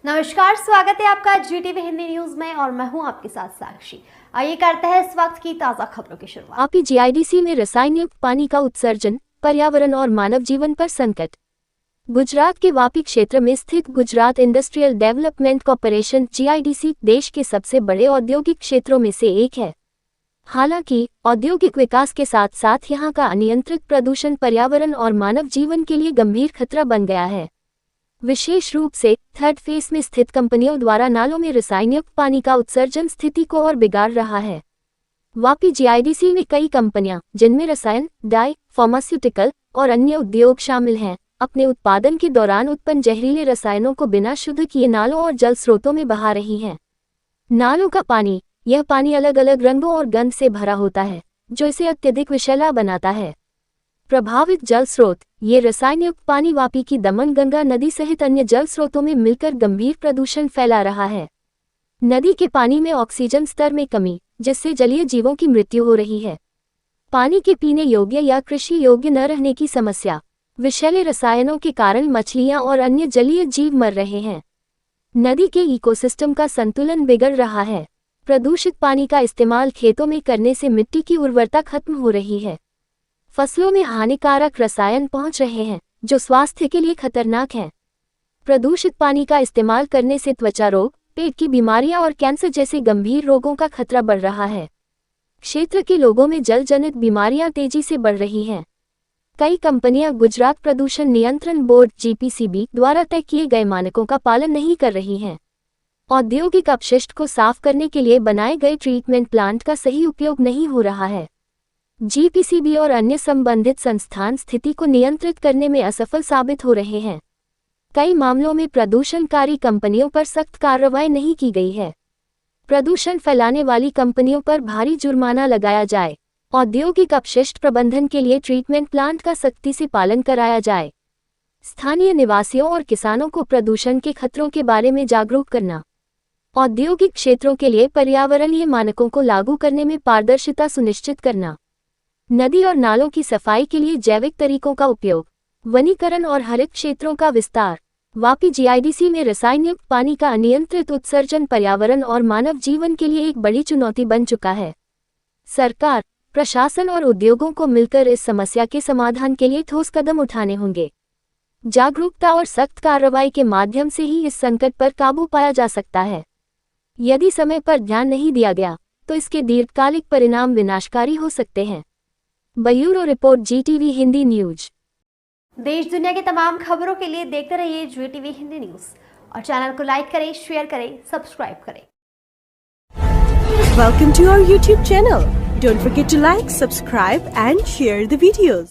नमस्कार, स्वागत है आपका GTV हिंदी न्यूज में और मैं हूं आपके साथ साक्षी। आइए करते हैं इस वक्त की ताजा खबरों की शुरुआत। वापी GIDC में रसायन युक्त पानी का उत्सर्जन, पर्यावरण और मानव जीवन पर संकट। गुजरात के वापी क्षेत्र में स्थित Gujarat industrial development corporation GIDC देश के सबसे बड़े औद्योगिक क्षेत्रों में से एक है। हालांकि औद्योगिक विकास के साथ साथ यहाँ का अनियंत्रित प्रदूषण पर्यावरण और मानव जीवन के लिए गंभीर खतरा बन गया है। विशेष रूप से थर्ड फेज में स्थित कंपनियों द्वारा नालों में रसायनयुक्त पानी का उत्सर्जन स्थिति को और बिगाड़ रहा है। वापी GIDC में कई कंपनियां, जिनमें रसायन, डाई, फार्मास्यूटिकल और अन्य उद्योग शामिल हैं, अपने उत्पादन के दौरान उत्पन्न जहरीले रसायनों को बिना शुद्ध किए नालों और जल स्रोतों में बहा रही हैं। नालों का पानी, यह पानी अलग अलग रंगों और गंध से भरा होता है, जो इसे अत्यधिक विषैला बनाता है। प्रभावित जल स्रोत, ये रसायन युक्त पानी वापी की दमन गंगा नदी सहित अन्य जल स्रोतों में मिलकर गंभीर प्रदूषण फैला रहा है। नदी के पानी में ऑक्सीजन स्तर में कमी, जिससे जलीय जीवों की मृत्यु हो रही है। पानी के पीने योग्य या कृषि योग्य न रहने की समस्या, विषैले रसायनों के कारण मछलियां और अन्य जलीय जीव मर रहे हैं। नदी के इकोसिस्टम का संतुलन बिगड़ रहा है। प्रदूषित पानी का इस्तेमाल खेतों में करने से मिट्टी की उर्वरता खत्म हो रही है। फसलों में हानिकारक रसायन पहुंच रहे हैं, जो स्वास्थ्य के लिए खतरनाक हैं। प्रदूषित पानी का इस्तेमाल करने से त्वचा रोग, पेट की बीमारियां और कैंसर जैसे गंभीर रोगों का खतरा बढ़ रहा है। क्षेत्र के लोगों में जल जनित बीमारियां तेजी से बढ़ रही हैं। कई कंपनियां गुजरात प्रदूषण नियंत्रण बोर्ड GPCB द्वारा तय किए गए मानकों का पालन नहीं कर रही हैं। औद्योगिक अपशिष्ट को साफ करने के लिए बनाए गए ट्रीटमेंट प्लांट का सही उपयोग नहीं हो रहा है। GPCB और अन्य संबंधित संस्थान स्थिति को नियंत्रित करने में असफल साबित हो रहे हैं। कई मामलों में प्रदूषणकारी कंपनियों पर सख्त कार्रवाई नहीं की गई है। प्रदूषण फैलाने वाली कंपनियों पर भारी जुर्माना लगाया जाए। औद्योगिक अपशिष्ट प्रबंधन के लिए ट्रीटमेंट प्लांट का सख्ती से पालन कराया जाए। स्थानीय निवासियों और किसानों को प्रदूषण के खतरों के बारे में जागरूक करना। औद्योगिक क्षेत्रों के लिए पर्यावरणीय मानकों को लागू करने में पारदर्शिता सुनिश्चित करना। नदी और नालों की सफाई के लिए जैविक तरीकों का उपयोग। वनीकरण और हरित क्षेत्रों का विस्तार। वापी GIDC में रसायन युक्त पानी का अनियंत्रित उत्सर्जन पर्यावरण और मानव जीवन के लिए एक बड़ी चुनौती बन चुका है। सरकार, प्रशासन और उद्योगों को मिलकर इस समस्या के समाधान के लिए ठोस कदम उठाने होंगे। जागरूकता और सख्त कार्रवाई के माध्यम से ही इस संकट पर काबू पाया जा सकता है। यदि समय पर ध्यान नहीं दिया गया, तो इसके दीर्घकालिक परिणाम विनाशकारी हो सकते हैं। Bureau report GTV Hindi news. देश दुनिया की तमाम खबरों के लिए देखते रहिए GTV हिंदी न्यूज और चैनल को लाइक करें, शेयर करें, सब्सक्राइब करें। Welcome to our YouTube channel. Don't forget to like, subscribe and share the videos.